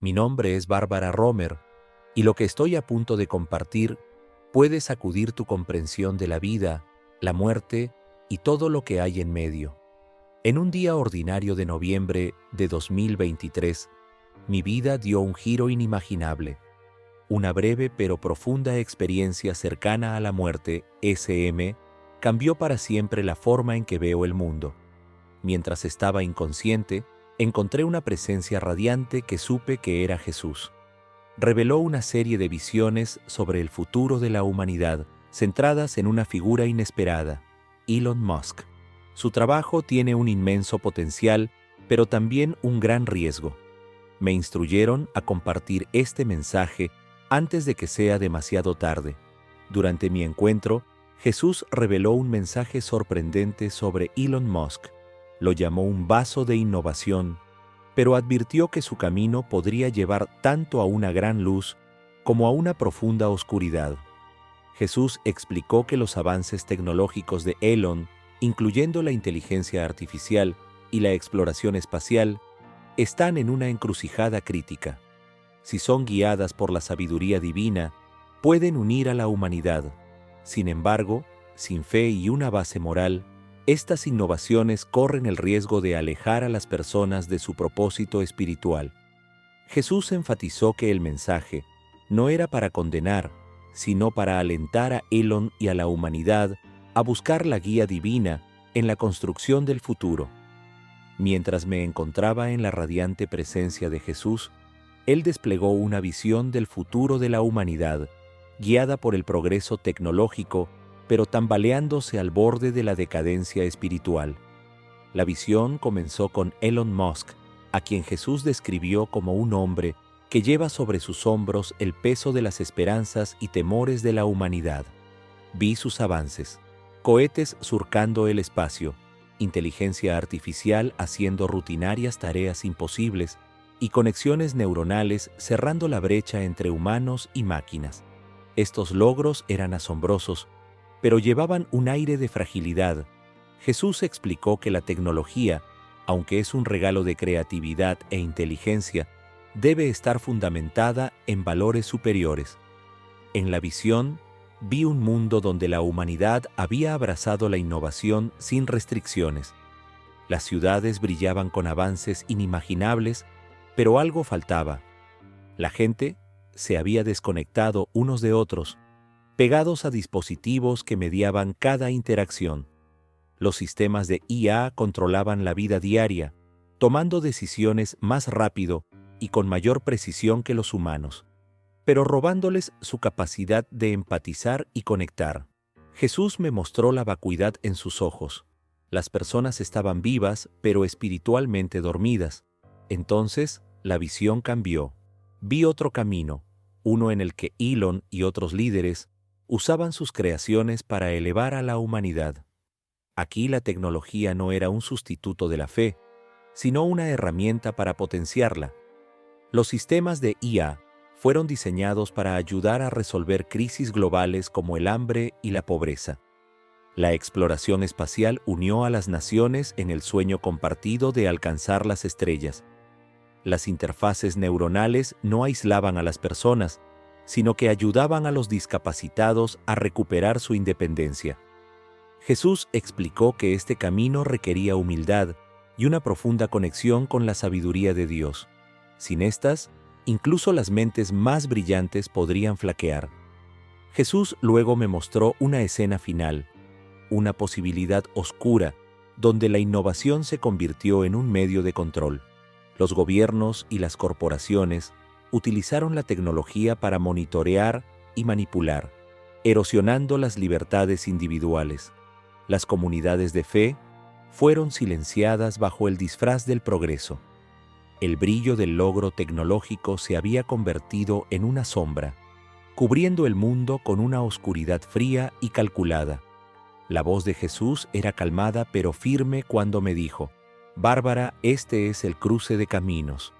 Mi nombre es Bárbara Romer, y lo que estoy a punto de compartir puede sacudir tu comprensión de la vida, la muerte y todo lo que hay en medio. En un día ordinario de noviembre de 2023, mi vida dio un giro inimaginable. Una breve pero profunda experiencia cercana a la muerte, SM, cambió para siempre la forma en que veo el mundo. Mientras estaba inconsciente, encontré una presencia radiante que supe que era Jesús. Reveló una serie de visiones sobre el futuro de la humanidad, centradas en una figura inesperada, Elon Musk. Su trabajo tiene un inmenso potencial, pero también un gran riesgo. Me instruyeron a compartir este mensaje antes de que sea demasiado tarde. Durante mi encuentro, Jesús reveló un mensaje sorprendente sobre Elon Musk. Lo llamó un vaso de innovación, pero advirtió que su camino podría llevar tanto a una gran luz como a una profunda oscuridad. Jesús explicó que los avances tecnológicos de Elon, incluyendo la inteligencia artificial y la exploración espacial, están en una encrucijada crítica. Si son guiadas por la sabiduría divina, pueden unir a la humanidad. Sin embargo, sin fe y una base moral, estas innovaciones corren el riesgo de alejar a las personas de su propósito espiritual. Jesús enfatizó que el mensaje no era para condenar, sino para alentar a Elon y a la humanidad a buscar la guía divina en la construcción del futuro. Mientras me encontraba en la radiante presencia de Jesús, Él desplegó una visión del futuro de la humanidad, guiada por el progreso tecnológico, pero tambaleándose al borde de la decadencia espiritual. La visión comenzó con Elon Musk, a quien Jesús describió como un hombre que lleva sobre sus hombros el peso de las esperanzas y temores de la humanidad. Vi sus avances: cohetes surcando el espacio, inteligencia artificial haciendo rutinarias tareas imposibles y conexiones neuronales cerrando la brecha entre humanos y máquinas. Estos logros eran asombrosos, pero llevaban un aire de fragilidad. Jesús explicó que la tecnología, aunque es un regalo de creatividad e inteligencia, debe estar fundamentada en valores superiores. En la visión, vi un mundo donde la humanidad había abrazado la innovación sin restricciones. Las ciudades brillaban con avances inimaginables, pero algo faltaba. La gente se había desconectado unos de otros, pegados a dispositivos que mediaban cada interacción. Los sistemas de IA controlaban la vida diaria, tomando decisiones más rápido y con mayor precisión que los humanos, pero robándoles su capacidad de empatizar y conectar. Jesús me mostró la vacuidad en sus ojos. Las personas estaban vivas, pero espiritualmente dormidas. Entonces, la visión cambió. Vi otro camino, uno en el que Elon y otros líderes usaban sus creaciones para elevar a la humanidad. Aquí la tecnología no era un sustituto de la fe, sino una herramienta para potenciarla. Los sistemas de IA fueron diseñados para ayudar a resolver crisis globales como el hambre y la pobreza. La exploración espacial unió a las naciones en el sueño compartido de alcanzar las estrellas. Las interfaces neuronales no aislaban a las personas, sino que ayudaban a los discapacitados a recuperar su independencia. Jesús explicó que este camino requería humildad y una profunda conexión con la sabiduría de Dios. Sin estas, incluso las mentes más brillantes podrían flaquear. Jesús luego me mostró una escena final, una posibilidad oscura, donde la innovación se convirtió en un medio de control. Los gobiernos y las corporaciones utilizaron la tecnología para monitorear y manipular, erosionando las libertades individuales. Las comunidades de fe fueron silenciadas bajo el disfraz del progreso. El brillo del logro tecnológico se había convertido en una sombra, cubriendo el mundo con una oscuridad fría y calculada. La voz de Jesús era calmada pero firme cuando me dijo: «Bárbara, este es el cruce de caminos.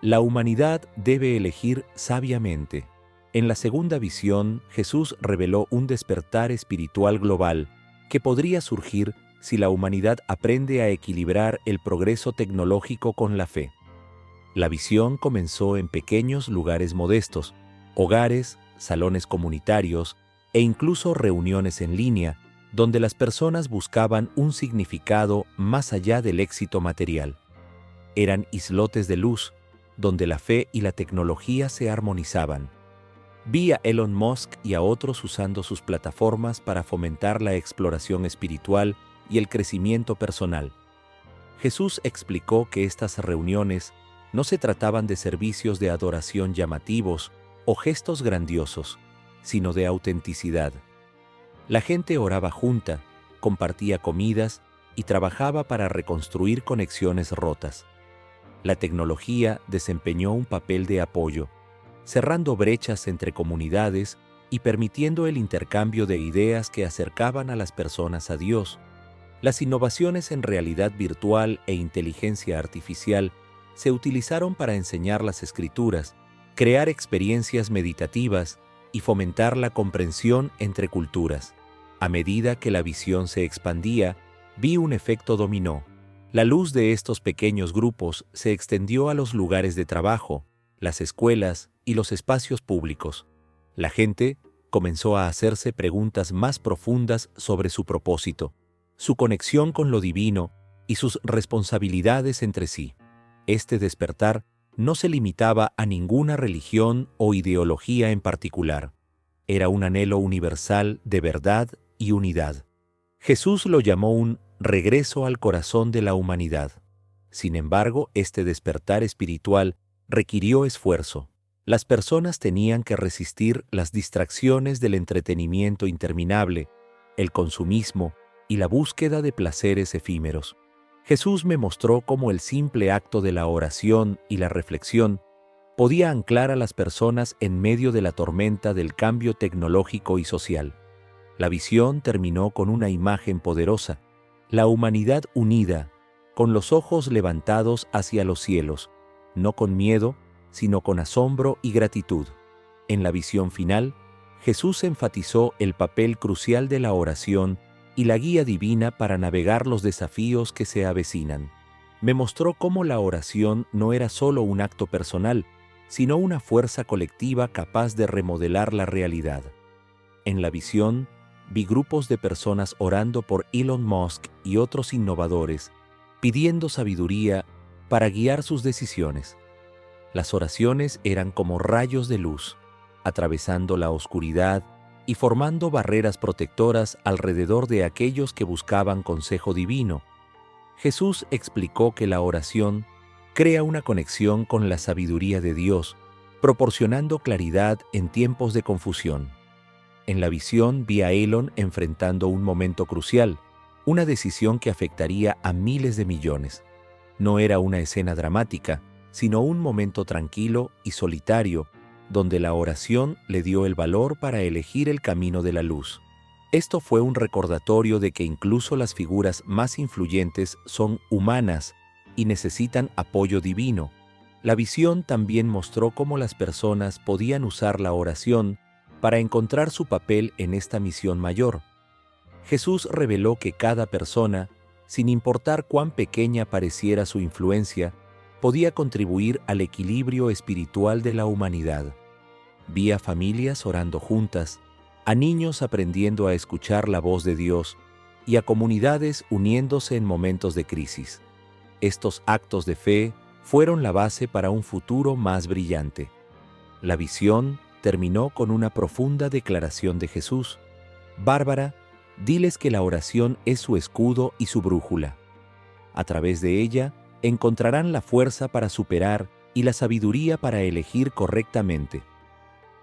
La humanidad debe elegir sabiamente». En la segunda visión, Jesús reveló un despertar espiritual global que podría surgir si la humanidad aprende a equilibrar el progreso tecnológico con la fe. La visión comenzó en pequeños lugares modestos, hogares, salones comunitarios e incluso reuniones en línea, donde las personas buscaban un significado más allá del éxito material. Eran islotes de luz, donde la fe y la tecnología se armonizaban. Vi a Elon Musk y a otros usando sus plataformas para fomentar la exploración espiritual y el crecimiento personal. Jesús explicó que estas reuniones no se trataban de servicios de adoración llamativos o gestos grandiosos, sino de autenticidad. La gente oraba junta, compartía comidas y trabajaba para reconstruir conexiones rotas. La tecnología desempeñó un papel de apoyo, cerrando brechas entre comunidades y permitiendo el intercambio de ideas que acercaban a las personas a Dios. Las innovaciones en realidad virtual e inteligencia artificial se utilizaron para enseñar las escrituras, crear experiencias meditativas y fomentar la comprensión entre culturas. A medida que la visión se expandía, vi un efecto dominó. La luz de estos pequeños grupos se extendió a los lugares de trabajo, las escuelas y los espacios públicos. La gente comenzó a hacerse preguntas más profundas sobre su propósito, su conexión con lo divino y sus responsabilidades entre sí. Este despertar no se limitaba a ninguna religión o ideología en particular. Era un anhelo universal de verdad y unidad. Jesús lo llamó un regreso al corazón de la humanidad. Sin embargo, este despertar espiritual requirió esfuerzo. Las personas tenían que resistir las distracciones del entretenimiento interminable, el consumismo y la búsqueda de placeres efímeros. Jesús me mostró cómo el simple acto de la oración y la reflexión podía anclar a las personas en medio de la tormenta del cambio tecnológico y social. La visión terminó con una imagen poderosa, la humanidad unida, con los ojos levantados hacia los cielos, no con miedo, sino con asombro y gratitud. En la visión final, Jesús enfatizó el papel crucial de la oración y la guía divina para navegar los desafíos que se avecinan. Me mostró cómo la oración no era solo un acto personal, sino una fuerza colectiva capaz de remodelar la realidad. En la visión, vi grupos de personas orando por Elon Musk y otros innovadores, pidiendo sabiduría para guiar sus decisiones. Las oraciones eran como rayos de luz, atravesando la oscuridad y formando barreras protectoras alrededor de aquellos que buscaban consejo divino. Jesús explicó que la oración crea una conexión con la sabiduría de Dios, proporcionando claridad en tiempos de confusión. En la visión vi a Elon enfrentando un momento crucial, una decisión que afectaría a miles de millones. No era una escena dramática, sino un momento tranquilo y solitario, donde la oración le dio el valor para elegir el camino de la luz. Esto fue un recordatorio de que incluso las figuras más influyentes son humanas y necesitan apoyo divino. La visión también mostró cómo las personas podían usar la oración para encontrar su papel en esta misión mayor. Jesús reveló que cada persona, sin importar cuán pequeña pareciera su influencia, podía contribuir al equilibrio espiritual de la humanidad. Vi a familias orando juntas, a niños aprendiendo a escuchar la voz de Dios y a comunidades uniéndose en momentos de crisis. Estos actos de fe fueron la base para un futuro más brillante. La visión terminó con una profunda declaración de Jesús. Bárbara, diles que la oración es su escudo y su brújula. A través de ella encontrarán la fuerza para superar y la sabiduría para elegir correctamente.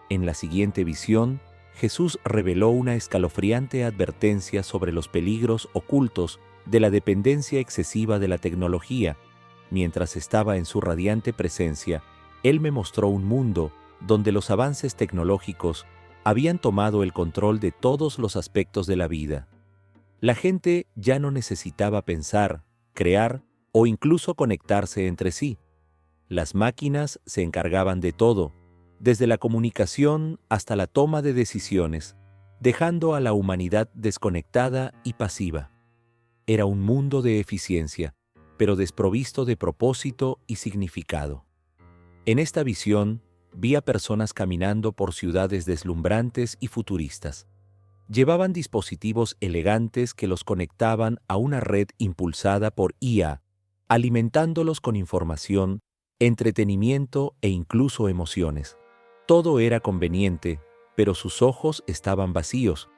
En la siguiente visión, Jesús reveló una escalofriante advertencia sobre los peligros ocultos de la dependencia excesiva de la tecnología. Mientras estaba en su radiante presencia, Él me mostró un mundo donde los avances tecnológicos habían tomado el control de todos los aspectos de la vida. La gente ya no necesitaba pensar, crear o incluso conectarse entre sí. Las máquinas se encargaban de todo, desde la comunicación hasta la toma de decisiones, dejando a la humanidad desconectada y pasiva. Era un mundo de eficiencia, pero desprovisto de propósito y significado. En esta visión, vi a personas caminando por ciudades deslumbrantes y futuristas. Llevaban dispositivos elegantes que los conectaban a una red impulsada por IA, alimentándolos con información, entretenimiento e incluso emociones. Todo era conveniente, pero sus ojos estaban vacíos.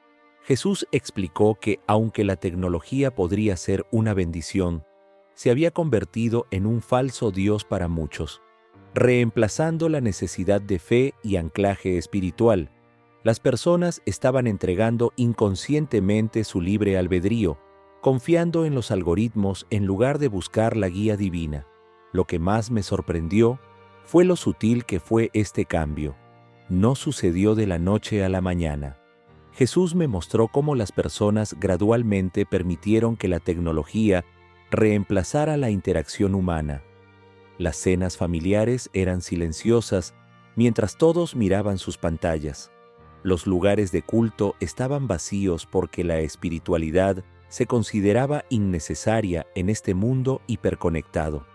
Jesús explicó que, aunque la tecnología podría ser una bendición, se había convertido en un falso Dios para muchos, reemplazando la necesidad de fe y anclaje espiritual. Las personas estaban entregando inconscientemente su libre albedrío, confiando en los algoritmos en lugar de buscar la guía divina. Lo que más me sorprendió fue lo sutil que fue este cambio. No sucedió de la noche a la mañana. Jesús me mostró cómo las personas gradualmente permitieron que la tecnología reemplazara la interacción humana. Las cenas familiares eran silenciosas mientras todos miraban sus pantallas. Los lugares de culto estaban vacíos porque la espiritualidad se consideraba innecesaria en este mundo hiperconectado.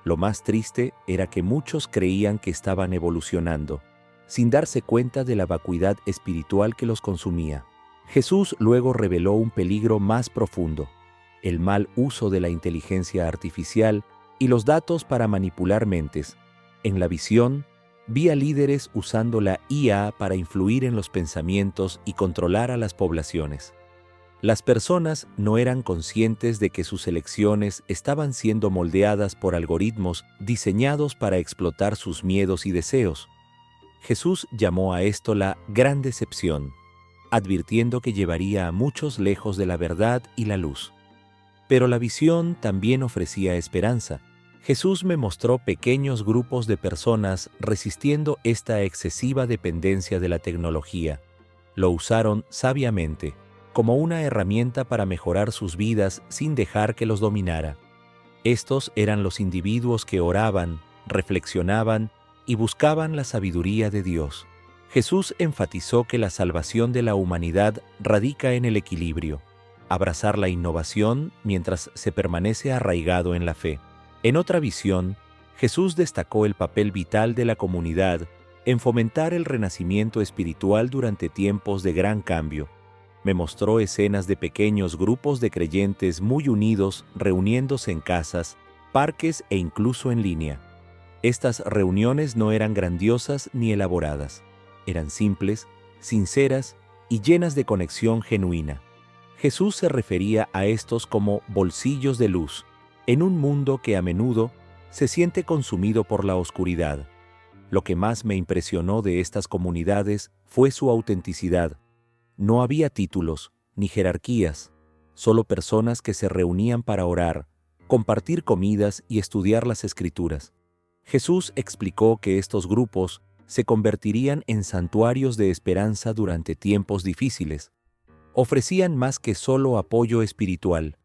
Lo más triste era que muchos creían que estaban evolucionando, sin darse cuenta de la vacuidad espiritual que los consumía. Jesús luego reveló un peligro más profundo: el mal uso de la inteligencia artificial y los datos para manipular mentes. En la visión, vi a líderes usando la IA para influir en los pensamientos y controlar a las poblaciones. Las personas no eran conscientes de que sus elecciones estaban siendo moldeadas por algoritmos diseñados para explotar sus miedos y deseos. Jesús llamó a esto la gran decepción, advirtiendo que llevaría a muchos lejos de la verdad y la luz. Pero la visión también ofrecía esperanza. Jesús me mostró pequeños grupos de personas resistiendo esta excesiva dependencia de la tecnología. Lo usaron sabiamente, como una herramienta para mejorar sus vidas sin dejar que los dominara. Estos eran los individuos que oraban, reflexionaban y buscaban la sabiduría de Dios. Jesús enfatizó que la salvación de la humanidad radica en el equilibrio: abrazar la innovación mientras se permanece arraigado en la fe. En otra visión, Jesús destacó el papel vital de la comunidad en fomentar el renacimiento espiritual durante tiempos de gran cambio. Me mostró escenas de pequeños grupos de creyentes muy unidos reuniéndose en casas, parques e incluso en línea. Estas reuniones no eran grandiosas ni elaboradas. Eran simples, sinceras y llenas de conexión genuina. Jesús se refería a estos como bolsillos de luz, en un mundo que a menudo se siente consumido por la oscuridad. Lo que más me impresionó de estas comunidades fue su autenticidad. No había títulos ni jerarquías, solo personas que se reunían para orar, compartir comidas y estudiar las Escrituras. Jesús explicó que estos grupos se convertirían en santuarios de esperanza durante tiempos difíciles. Ofrecían más que solo apoyo espiritual.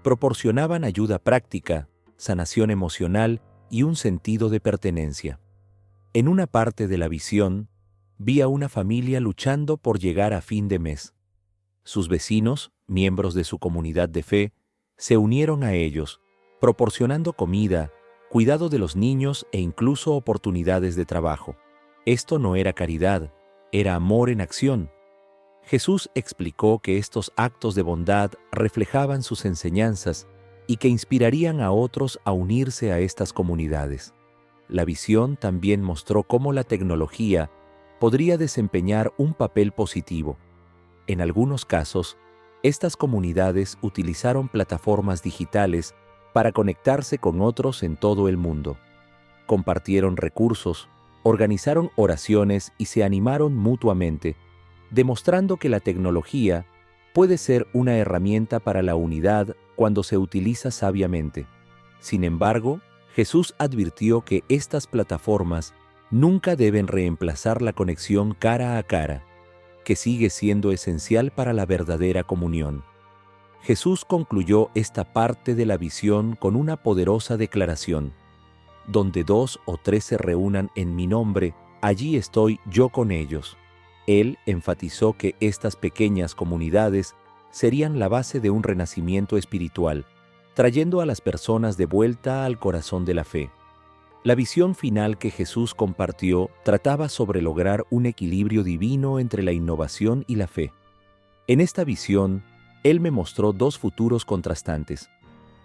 Proporcionaban ayuda práctica, sanación emocional y un sentido de pertenencia. En una parte de la visión, vi a una familia luchando por llegar a fin de mes. Sus vecinos, miembros de su comunidad de fe, se unieron a ellos, proporcionando comida, cuidado de los niños e incluso oportunidades de trabajo. Esto no era caridad, era amor en acción. Jesús explicó que estos actos de bondad reflejaban sus enseñanzas y que inspirarían a otros a unirse a estas comunidades. La visión también mostró cómo la tecnología podría desempeñar un papel positivo. En algunos casos, estas comunidades utilizaron plataformas digitales para conectarse con otros en todo el mundo. Compartieron recursos, organizaron oraciones y se animaron mutuamente, demostrando que la tecnología puede ser una herramienta para la unidad cuando se utiliza sabiamente. Sin embargo, Jesús advirtió que estas plataformas nunca deben reemplazar la conexión cara a cara, que sigue siendo esencial para la verdadera comunión. Jesús concluyó esta parte de la visión con una poderosa declaración: donde 2 o 3 se reúnan en mi nombre, allí estoy yo con ellos. Él enfatizó que estas pequeñas comunidades serían la base de un renacimiento espiritual, trayendo a las personas de vuelta al corazón de la fe. La visión final que Jesús compartió trataba sobre lograr un equilibrio divino entre la innovación y la fe. En esta visión, Él me mostró dos futuros contrastantes.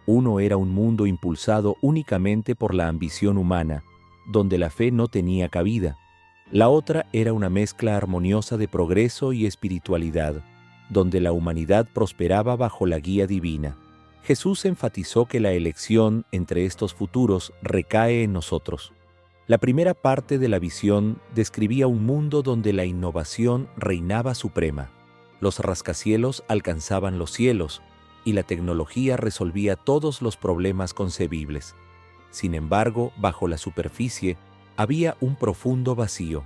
Uno era un mundo impulsado únicamente por la ambición humana, donde la fe no tenía cabida. La otra era una mezcla armoniosa de progreso y espiritualidad, donde la humanidad prosperaba bajo la guía divina. Jesús enfatizó que la elección entre estos futuros recae en nosotros. La primera parte de la visión describía un mundo donde la innovación reinaba suprema. Los rascacielos alcanzaban los cielos y la tecnología resolvía todos los problemas concebibles. Sin embargo, bajo la superficie había un profundo vacío.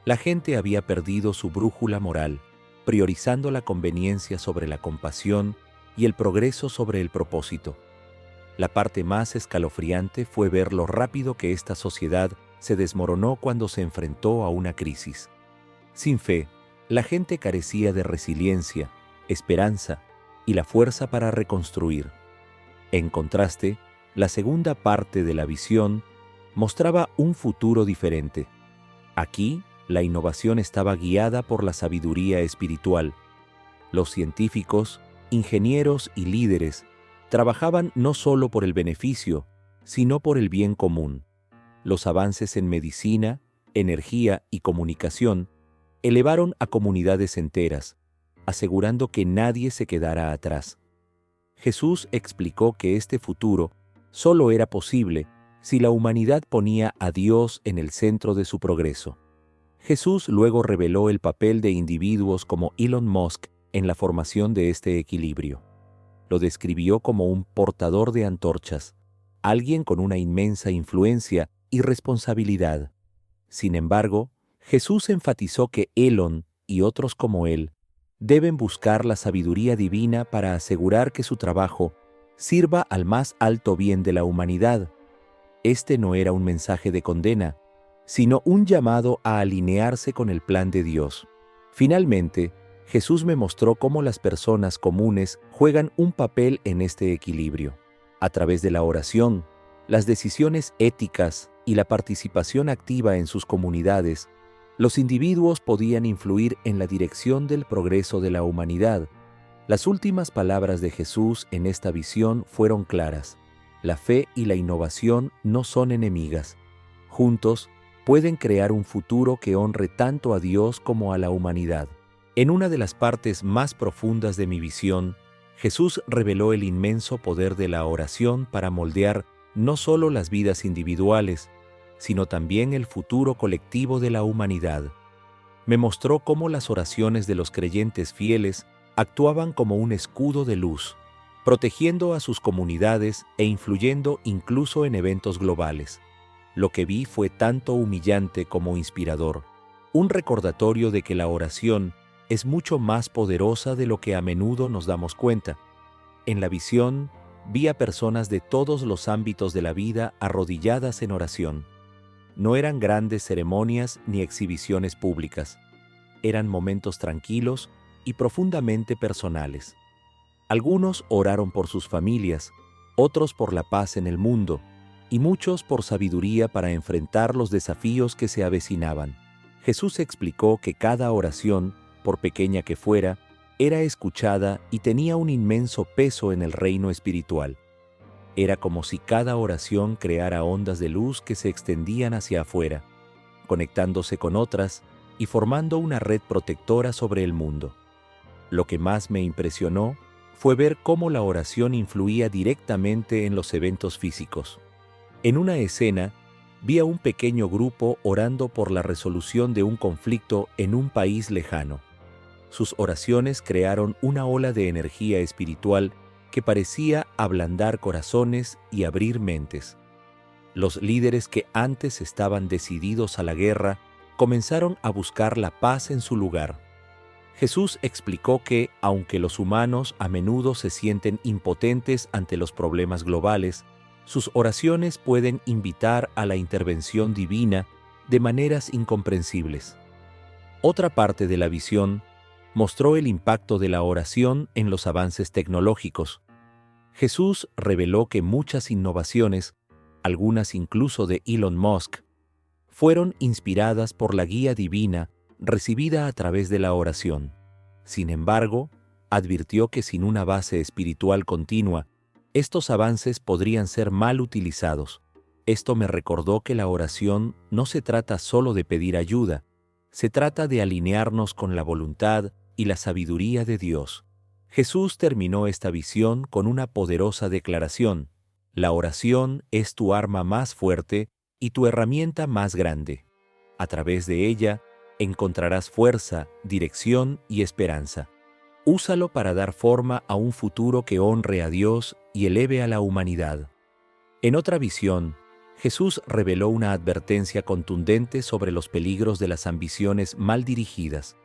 La gente había perdido su brújula moral, priorizando la conveniencia sobre la compasión y el progreso sobre el propósito. La parte más escalofriante fue ver lo rápido que esta sociedad se desmoronó cuando se enfrentó a una crisis. Sin fe, la gente carecía de resiliencia, esperanza y la fuerza para reconstruir. En contraste, la segunda parte de la visión mostraba un futuro diferente. Aquí, la innovación estaba guiada por la sabiduría espiritual. Los científicos, ingenieros y líderes trabajaban no solo por el beneficio, sino por el bien común. Los avances en medicina, energía y comunicación elevaron a comunidades enteras, asegurando que nadie se quedara atrás. Jesús explicó que este futuro solo era posible si la humanidad ponía a Dios en el centro de su progreso. Jesús luego reveló el papel de individuos como Elon Musk en la formación de este equilibrio. Lo describió como un portador de antorchas, alguien con una inmensa influencia y responsabilidad. Sin embargo, Jesús enfatizó que Elon y otros como él deben buscar la sabiduría divina para asegurar que su trabajo sirva al más alto bien de la humanidad. Este no era un mensaje de condena, sino un llamado a alinearse con el plan de Dios. Finalmente, Jesús me mostró cómo las personas comunes juegan un papel en este equilibrio. A través de la oración, las decisiones éticas y la participación activa en sus comunidades, los individuos podían influir en la dirección del progreso de la humanidad. Las últimas palabras de Jesús en esta visión fueron claras. La fe y la innovación no son enemigas. Juntos, pueden crear un futuro que honre tanto a Dios como a la humanidad. En una de las partes más profundas de mi visión, Jesús reveló el inmenso poder de la oración para moldear no solo las vidas individuales, sino también el futuro colectivo de la humanidad. Me mostró cómo las oraciones de los creyentes fieles actuaban como un escudo de luz, protegiendo a sus comunidades e influyendo incluso en eventos globales. Lo que vi fue tanto humillante como inspirador, un recordatorio de que la oración es mucho más poderosa de lo que a menudo nos damos cuenta. En la visión, vi a personas de todos los ámbitos de la vida arrodilladas en oración. No eran grandes ceremonias ni exhibiciones públicas. Eran momentos tranquilos y profundamente personales. Algunos oraron por sus familias, otros por la paz en el mundo, y muchos por sabiduría para enfrentar los desafíos que se avecinaban. Jesús explicó que cada oración, por pequeña que fuera, era escuchada y tenía un inmenso peso en el reino espiritual. Era como si cada oración creara ondas de luz que se extendían hacia afuera, conectándose con otras y formando una red protectora sobre el mundo. Lo que más me impresionó fue ver cómo la oración influía directamente en los eventos físicos. En una escena, vi a un pequeño grupo orando por la resolución de un conflicto en un país lejano. Sus oraciones crearon una ola de energía espiritual que parecía ablandar corazones y abrir mentes. Los líderes que antes estaban decididos a la guerra comenzaron a buscar la paz en su lugar. Jesús explicó que, aunque los humanos a menudo se sienten impotentes ante los problemas globales, sus oraciones pueden invitar a la intervención divina de maneras incomprensibles. Otra parte de la visión mostró el impacto de la oración en los avances tecnológicos. Jesús reveló que muchas innovaciones algunas incluso de Elon Musk, fueron inspiradas por la guía divina recibida a través de la oración. Sin embargo, advirtió que sin una base espiritual continua, estos avances podrían ser mal utilizados. Esto me recordó que la oración no se trata solo de pedir ayuda, se trata de alinearnos con la voluntad y la sabiduría de Dios. Jesús terminó esta visión con una poderosa declaración: la oración es tu arma más fuerte y tu herramienta más grande. A través de ella encontrarás fuerza, dirección y esperanza. Úsalo para dar forma a un futuro que honre a Dios y eleve a la humanidad. En otra visión, Jesús reveló una advertencia contundente sobre los peligros de las ambiciones mal dirigidas.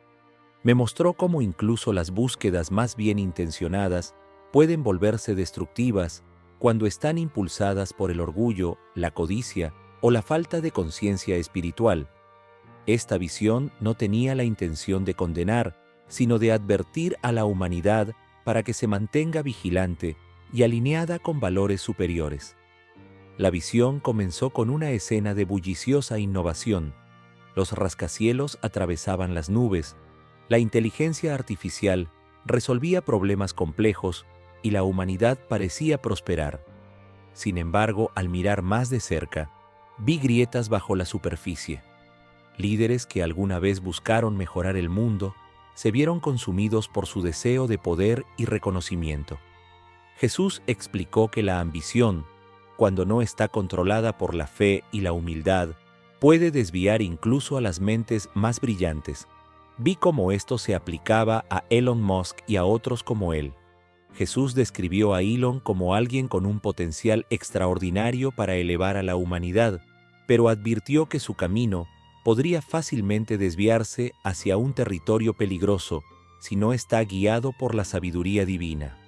Me mostró cómo incluso las búsquedas más bien intencionadas pueden volverse destructivas cuando están impulsadas por el orgullo, la codicia o la falta de conciencia espiritual. Esta visión no tenía la intención de condenar, sino de advertir a la humanidad para que se mantenga vigilante y alineada con valores superiores. La visión comenzó con una escena de bulliciosa innovación. Los rascacielos atravesaban las nubes, la inteligencia artificial resolvía problemas complejos y la humanidad parecía prosperar. Sin embargo, al mirar más de cerca, vi grietas bajo la superficie. Líderes que alguna vez buscaron mejorar el mundo se vieron consumidos por su deseo de poder y reconocimiento. Jesús explicó que la ambición, cuando no está controlada por la fe y la humildad, puede desviar incluso a las mentes más brillantes. Vi cómo esto se aplicaba a Elon Musk y a otros como él. Jesús describió a Elon como alguien con un potencial extraordinario para elevar a la humanidad, pero advirtió que su camino podría fácilmente desviarse hacia un territorio peligroso si no está guiado por la sabiduría divina.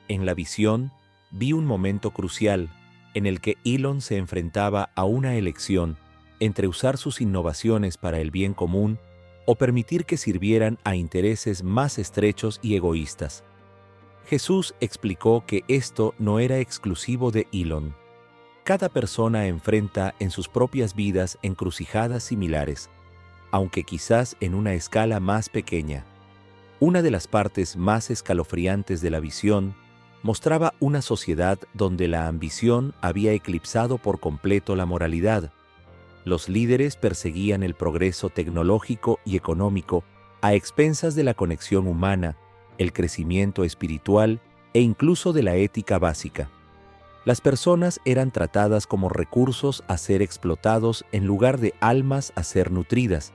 En la visión, vi un momento crucial en el que Elon se enfrentaba a una elección entre usar sus innovaciones para el bien común o permitir que sirvieran a intereses más estrechos y egoístas. Jesús explicó que esto no era exclusivo de Elon. Cada persona enfrenta en sus propias vidas encrucijadas similares, aunque quizás en una escala más pequeña. Una de las partes más escalofriantes de la visión mostraba una sociedad donde la ambición había eclipsado por completo la moralidad. Los líderes perseguían el progreso tecnológico y económico a expensas de la conexión humana, el crecimiento espiritual e incluso de la ética básica. Las personas eran tratadas como recursos a ser explotados en lugar de almas a ser nutridas.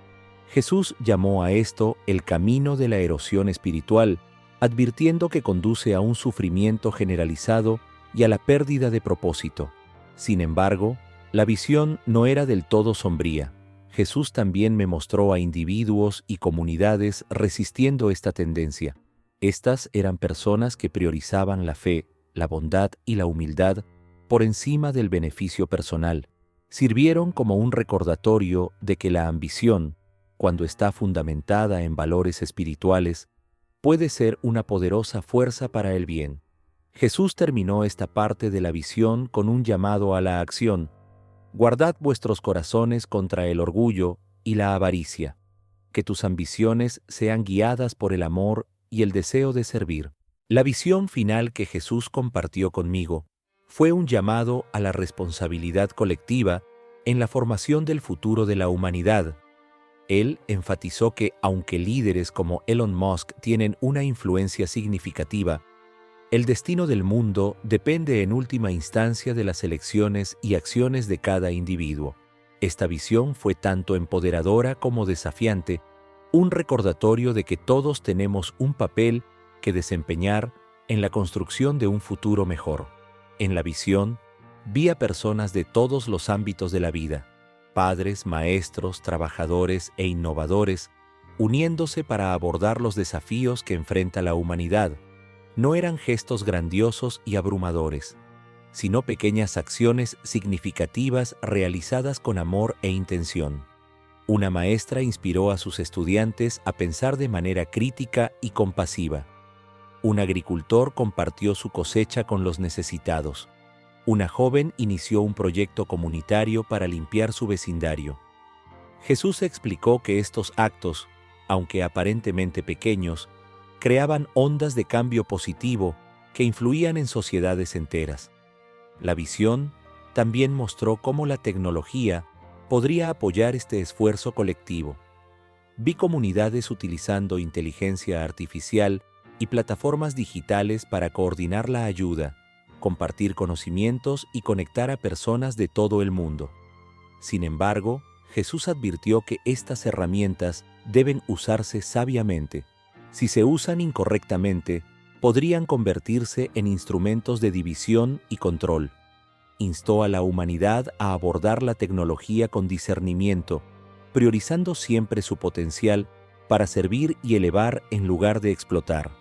Jesús llamó a esto el camino de la erosión espiritual, advirtiendo que conduce a un sufrimiento generalizado y a la pérdida de propósito. Sin embargo, la visión no era del todo sombría. Jesús también me mostró a individuos y comunidades resistiendo esta tendencia. Estas eran personas que priorizaban la fe, la bondad y la humildad por encima del beneficio personal. Sirvieron como un recordatorio de que la ambición, cuando está fundamentada en valores espirituales, puede ser una poderosa fuerza para el bien. Jesús terminó esta parte de la visión con un llamado a la acción: guardad vuestros corazones contra el orgullo y la avaricia, que tus ambiciones sean guiadas por el amor y el deseo de servir. La visión final que Jesús compartió conmigo fue un llamado a la responsabilidad colectiva en la formación del futuro de la humanidad. Él enfatizó que, aunque líderes como Elon Musk tienen una influencia significativa, el destino del mundo depende en última instancia de las elecciones y acciones de cada individuo. Esta visión fue tanto empoderadora como desafiante, un recordatorio de que todos tenemos un papel que desempeñar en la construcción de un futuro mejor. En la visión, vi a personas de todos los ámbitos de la vida, padres, maestros, trabajadores e innovadores, uniéndose para abordar los desafíos que enfrenta la humanidad. No eran gestos grandiosos y abrumadores, sino pequeñas acciones significativas realizadas con amor e intención. Una maestra inspiró a sus estudiantes a pensar de manera crítica y compasiva. Un agricultor compartió su cosecha con los necesitados. una joven inició un proyecto comunitario para limpiar su vecindario. Jesús explicó que estos actos, aunque aparentemente pequeños, creaban ondas de cambio positivo que influían en sociedades enteras. La visión también mostró cómo la tecnología podría apoyar este esfuerzo colectivo. Vi comunidades utilizando inteligencia artificial y plataformas digitales para coordinar la ayuda, compartir conocimientos y conectar a personas de todo el mundo. Sin embargo, Jesús advirtió que estas herramientas deben usarse sabiamente. Si se usan incorrectamente, podrían convertirse en instrumentos de división y control. Instó a la humanidad a abordar la tecnología con discernimiento, priorizando siempre su potencial para servir y elevar en lugar de explotar.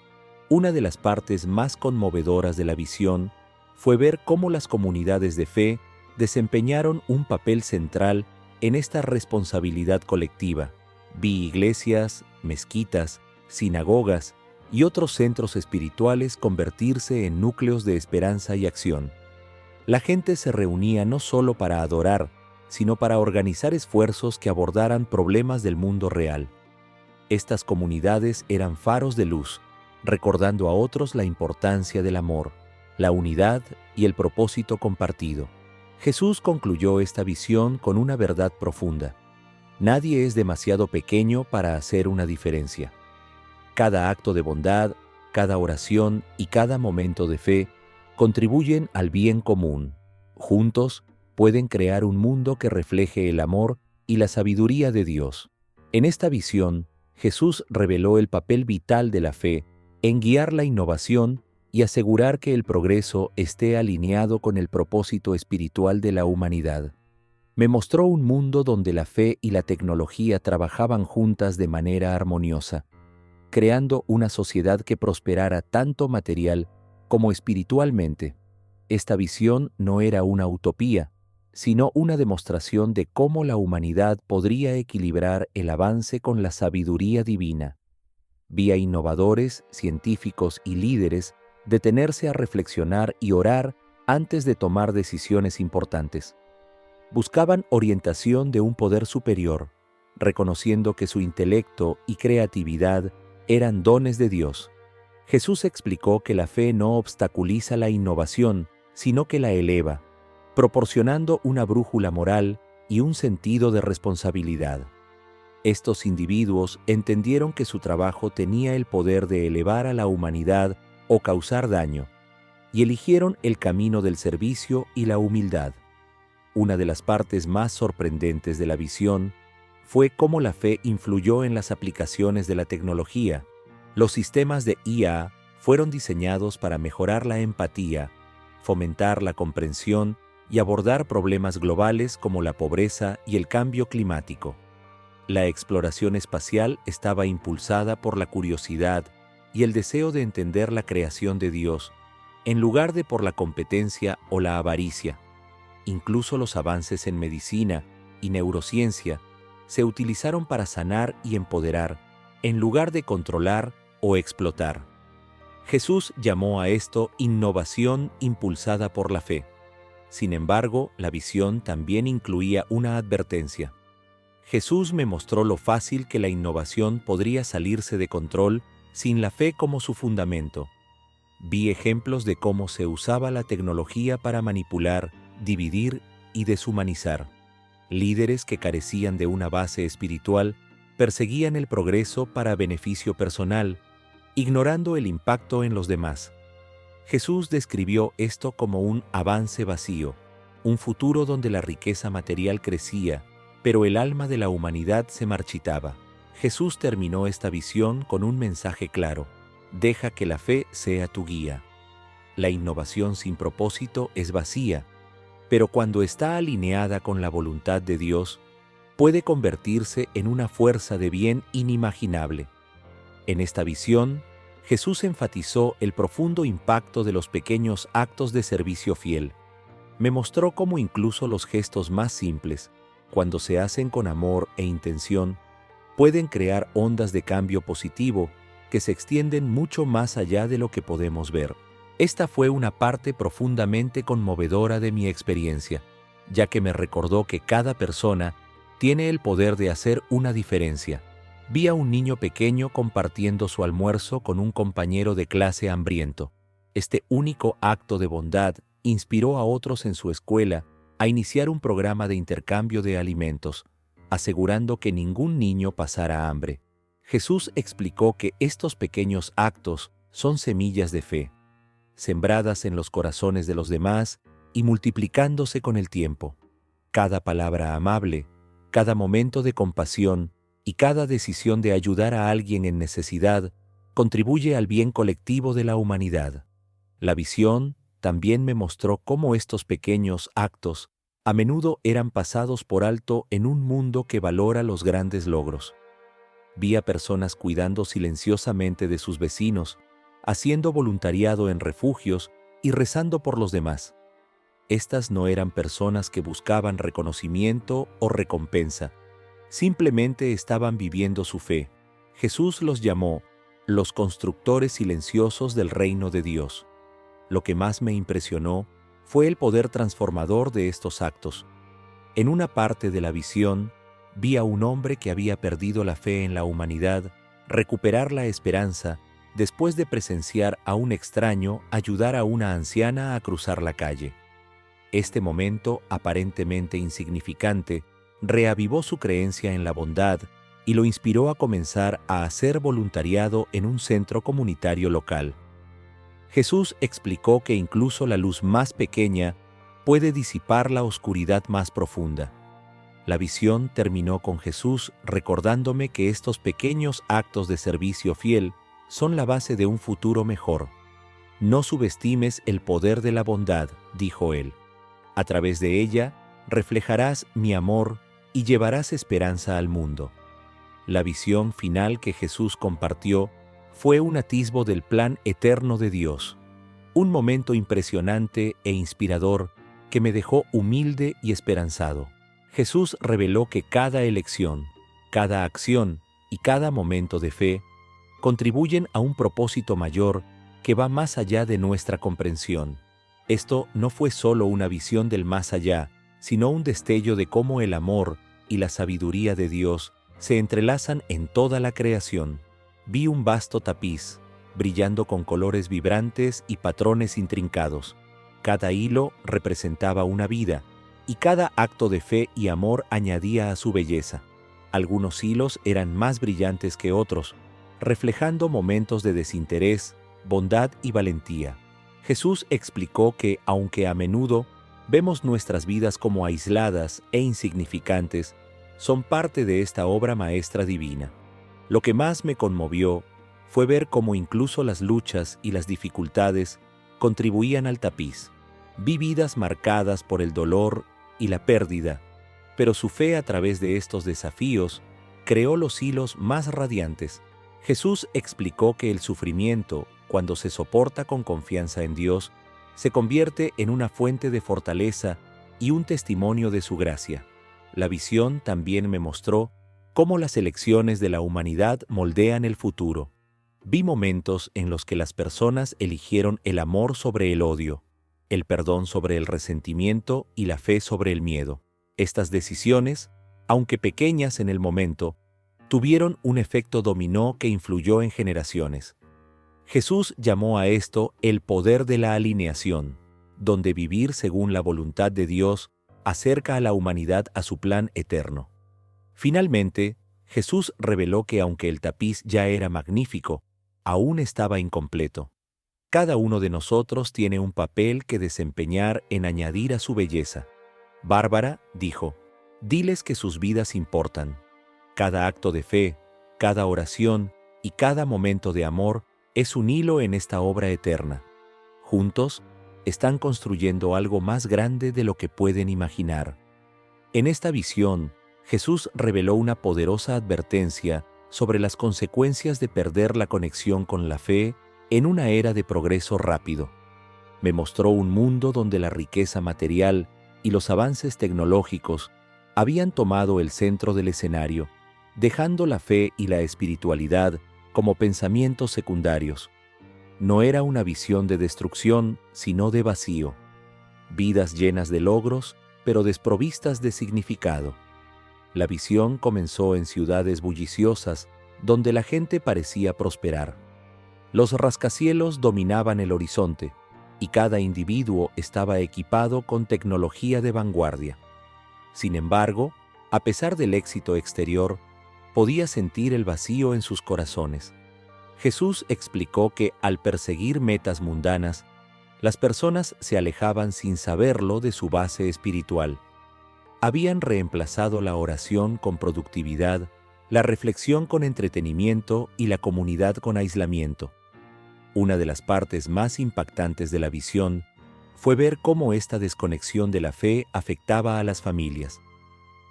Una de las partes más conmovedoras de la visión fue ver cómo las comunidades de fe desempeñaron un papel central en esta responsabilidad colectiva. Vi iglesias, mezquitas, sinagogas y otros centros espirituales convertirse en núcleos de esperanza y acción. La gente se reunía no solo para adorar, sino para organizar esfuerzos que abordaran problemas del mundo real. Estas comunidades eran faros de luz, recordando a otros la importancia del amor, la unidad y el propósito compartido. Jesús concluyó esta visión con una verdad profunda. Nadie es demasiado pequeño para hacer una diferencia. Cada acto de bondad, cada oración y cada momento de fe contribuyen al bien común. Juntos pueden crear un mundo que refleje el amor y la sabiduría de Dios. En esta visión, Jesús reveló el papel vital de la fe en guiar la innovación y asegurar que el progreso esté alineado con el propósito espiritual de la humanidad. Me mostró un mundo donde la fe y la tecnología trabajaban juntas de manera armoniosa, creando una sociedad que prosperara tanto material como espiritualmente. Esta visión no era una utopía, sino una demostración de cómo la humanidad podría equilibrar el avance con la sabiduría divina. Vi a innovadores, científicos y líderes detenerse a reflexionar y orar antes de tomar decisiones importantes. Buscaban orientación de un poder superior, reconociendo que su intelecto y creatividad eran dones de Dios. Jesús explicó que la fe no obstaculiza la innovación, sino que la eleva, proporcionando una brújula moral y un sentido de responsabilidad. Estos individuos entendieron que su trabajo tenía el poder de elevar a la humanidad o causar daño, y eligieron el camino del servicio y la humildad. Una de las partes más sorprendentes de la visión fue cómo la fe influyó en las aplicaciones de la tecnología. Los sistemas de IA fueron diseñados para mejorar la empatía, fomentar la comprensión y abordar problemas globales como la pobreza y el cambio climático. La exploración espacial estaba impulsada por la curiosidad y el deseo de entender la creación de Dios, en lugar de por la competencia o la avaricia. Incluso los avances en medicina y neurociencia se utilizaron para sanar y empoderar, en lugar de controlar o explotar. Jesús llamó a esto innovación impulsada por la fe. Sin embargo, la visión también incluía una advertencia. Jesús me mostró lo fácil que la innovación podría salirse de control sin la fe como su fundamento. Vi ejemplos de cómo se usaba la tecnología para manipular, dividir y deshumanizar. Líderes que carecían de una base espiritual perseguían el progreso para beneficio personal, ignorando el impacto en los demás. Jesús describió esto como un avance vacío, un futuro donde la riqueza material crecía, pero el alma de la humanidad se marchitaba. Jesús terminó esta visión con un mensaje claro: deja que la fe sea tu guía. La innovación sin propósito es vacía, pero cuando está alineada con la voluntad de Dios, puede convertirse en una fuerza de bien inimaginable. En esta visión, Jesús enfatizó el profundo impacto de los pequeños actos de servicio fiel. Me mostró cómo incluso los gestos más simples, cuando se hacen con amor e intención, pueden crear ondas de cambio positivo que se extienden mucho más allá de lo que podemos ver. Esta fue una parte profundamente conmovedora de mi experiencia, ya que me recordó que cada persona tiene el poder de hacer una diferencia. Vi a un niño pequeño compartiendo su almuerzo con un compañero de clase hambriento. Este único acto de bondad inspiró a otros en su escuela a iniciar un programa de intercambio de alimentos, asegurando que ningún niño pasara hambre. Jesús explicó que estos pequeños actos son semillas de fe, sembradas en los corazones de los demás y multiplicándose con el tiempo. Cada palabra amable, cada momento de compasión y cada decisión de ayudar a alguien en necesidad contribuye al bien colectivo de la humanidad. La visión también me mostró cómo estos pequeños actos a menudo eran pasados por alto en un mundo que valora los grandes logros. Vi a personas cuidando silenciosamente de sus vecinos, haciendo voluntariado en refugios y rezando por los demás. Estas no eran personas que buscaban reconocimiento o recompensa, simplemente estaban viviendo su fe. Jesús los llamó los constructores silenciosos del reino de Dios. Lo que más me impresionó fue el poder transformador de estos actos. En una parte de la visión, vi a un hombre que había perdido la fe en la humanidad recuperar la esperanza después de presenciar a un extraño ayudar a una anciana a cruzar la calle. Este momento, aparentemente insignificante, reavivó su creencia en la bondad y lo inspiró a comenzar a hacer voluntariado en un centro comunitario local. Jesús explicó que incluso la luz más pequeña puede disipar la oscuridad más profunda. La visión terminó con Jesús recordándome que estos pequeños actos de servicio fiel son la base de un futuro mejor. No subestimes el poder de la bondad, dijo él. A través de ella, reflejarás mi amor y llevarás esperanza al mundo. La visión final que Jesús compartió fue un atisbo del plan eterno de Dios, un momento impresionante e inspirador que me dejó humilde y esperanzado. Jesús reveló que cada elección, cada acción y cada momento de fe contribuyen a un propósito mayor que va más allá de nuestra comprensión. Esto no fue solo una visión del más allá, sino un destello de cómo el amor y la sabiduría de Dios se entrelazan en toda la creación. Vi un vasto tapiz, brillando con colores vibrantes y patrones intrincados. Cada hilo representaba una vida, y cada acto de fe y amor añadía a su belleza. Algunos hilos eran más brillantes que otros, reflejando momentos de desinterés, bondad y valentía. Jesús explicó que, aunque a menudo vemos nuestras vidas como aisladas e insignificantes, son parte de esta obra maestra divina. Lo que más me conmovió fue ver cómo incluso las luchas y las dificultades contribuían al tapiz. Vi vidas marcadas por el dolor y la pérdida, pero su fe a través de estos desafíos creó los hilos más radiantes. Jesús explicó que el sufrimiento, cuando se soporta con confianza en Dios, se convierte en una fuente de fortaleza y un testimonio de su gracia. La visión también me mostró cómo las elecciones de la humanidad moldean el futuro. Vi momentos en los que las personas eligieron el amor sobre el odio, el perdón sobre el resentimiento y la fe sobre el miedo. Estas decisiones, aunque pequeñas en el momento, tuvieron un efecto dominó que influyó en generaciones. Jesús llamó a esto el poder de la alineación, donde vivir según la voluntad de Dios acerca a la humanidad a su plan eterno. Finalmente, Jesús reveló que aunque el tapiz ya era magnífico, aún estaba incompleto. Cada uno de nosotros tiene un papel que desempeñar en añadir a su belleza. Bárbara dijo, diles que sus vidas importan. Cada acto de fe, cada oración y cada momento de amor es un hilo en esta obra eterna. Juntos, están construyendo algo más grande de lo que pueden imaginar. En esta visión, Jesús reveló una poderosa advertencia sobre las consecuencias de perder la conexión con la fe en una era de progreso rápido. Me mostró un mundo donde la riqueza material y los avances tecnológicos habían tomado el centro del escenario, dejando la fe y la espiritualidad como pensamientos secundarios. no era una visión de destrucción, sino de vacío. Vidas llenas de logros, pero desprovistas de significado. La visión comenzó en ciudades bulliciosas, donde la gente parecía prosperar. Los rascacielos dominaban el horizonte, y cada individuo estaba equipado con tecnología de vanguardia. Sin embargo, a pesar del éxito exterior, podía sentir el vacío en sus corazones. Jesús explicó que al perseguir metas mundanas, las personas se alejaban sin saberlo de su base espiritual. Habían reemplazado la oración con productividad, la reflexión con entretenimiento y la comunidad con aislamiento. Una de las partes más impactantes de la visión fue ver cómo esta desconexión de la fe afectaba a las familias.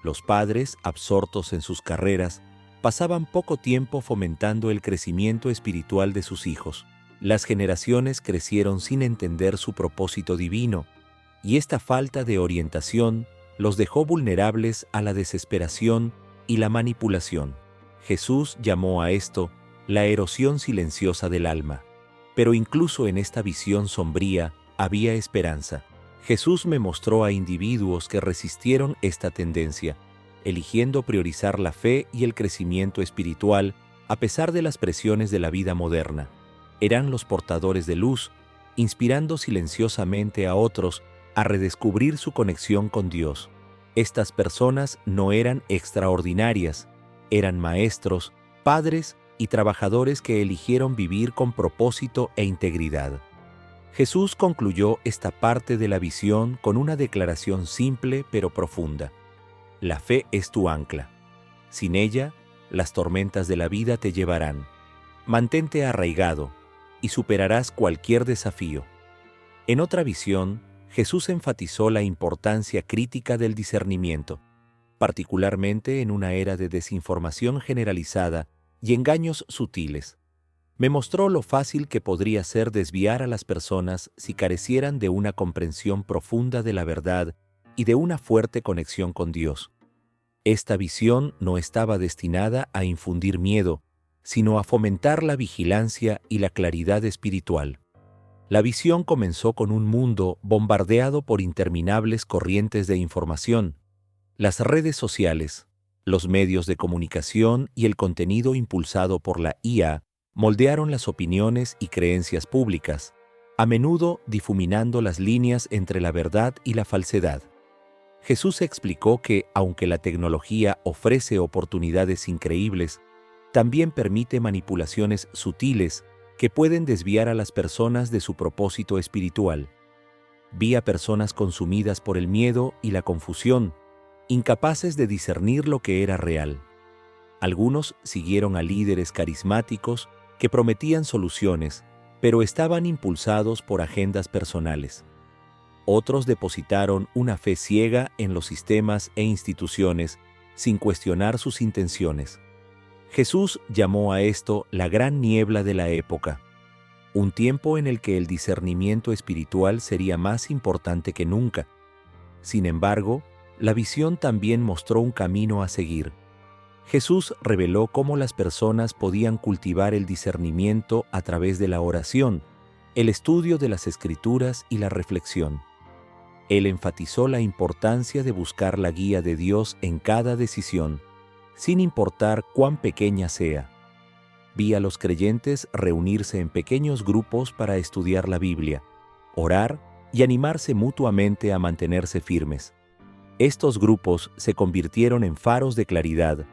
Los padres, absortos en sus carreras, pasaban poco tiempo fomentando el crecimiento espiritual de sus hijos. Las generaciones crecieron sin entender su propósito divino, y esta falta de orientación los dejó vulnerables a la desesperación y la manipulación. Jesús llamó a esto la erosión silenciosa del alma. Pero incluso en esta visión sombría había esperanza. Jesús me mostró a individuos que resistieron esta tendencia, eligiendo priorizar la fe y el crecimiento espiritual a pesar de las presiones de la vida moderna. Eran los portadores de luz, inspirando silenciosamente a otros a redescubrir su conexión con Dios. Estas personas no eran extraordinarias, eran maestros, padres y trabajadores que eligieron vivir con propósito e integridad. Jesús concluyó esta parte de la visión con una declaración simple pero profunda. La fe es tu ancla. Sin ella, las tormentas de la vida te llevarán. Mantente arraigado y superarás cualquier desafío. En otra visión, Jesús enfatizó la importancia crítica del discernimiento, particularmente en una era de desinformación generalizada y engaños sutiles. Me mostró lo fácil que podría ser desviar a las personas si carecieran de una comprensión profunda de la verdad y de una fuerte conexión con Dios. Esta visión no estaba destinada a infundir miedo, sino a fomentar la vigilancia y la claridad espiritual. La visión comenzó con un mundo bombardeado por interminables corrientes de información. Las redes sociales, los medios de comunicación y el contenido impulsado por la IA moldearon las opiniones y creencias públicas, a menudo difuminando las líneas entre la verdad y la falsedad. Jesús explicó que, aunque la tecnología ofrece oportunidades increíbles, también permite manipulaciones sutiles que pueden desviar a las personas de su propósito espiritual. Vi a personas consumidas por el miedo y la confusión, incapaces de discernir lo que era real. Algunos siguieron a líderes carismáticos que prometían soluciones, pero estaban impulsados por agendas personales. Otros depositaron una fe ciega en los sistemas e instituciones sin cuestionar sus intenciones. Jesús llamó a esto la gran niebla de la época, un tiempo en el que el discernimiento espiritual sería más importante que nunca. Sin embargo, la visión también mostró un camino a seguir. Jesús reveló cómo las personas podían cultivar el discernimiento a través de la oración, el estudio de las Escrituras y la reflexión. Él enfatizó la importancia de buscar la guía de Dios en cada decisión, sin importar cuán pequeña sea. Vi a los creyentes reunirse en pequeños grupos para estudiar la Biblia, orar y animarse mutuamente a mantenerse firmes. Estos grupos se convirtieron en faros de claridad,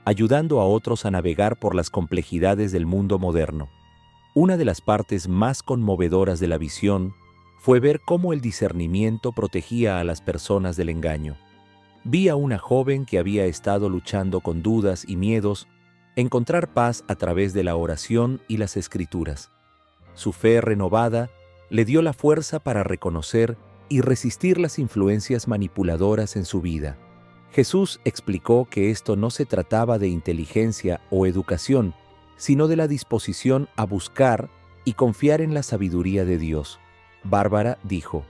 ayudando a otros a navegar por las complejidades del mundo moderno. Una de las partes más conmovedoras de la visión fue ver cómo el discernimiento protegía a las personas del engaño. Vi a una joven que había estado luchando con dudas y miedos encontrar paz a través de la oración y las Escrituras. Su fe renovada le dio la fuerza para reconocer y resistir las influencias manipuladoras en su vida. Jesús explicó que esto no se trataba de inteligencia o educación, sino de la disposición a buscar y confiar en la sabiduría de Dios. Bárbara dijo: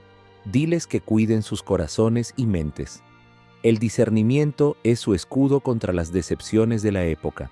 «Diles que cuiden sus corazones y mentes». El discernimiento es su escudo contra las decepciones de la época.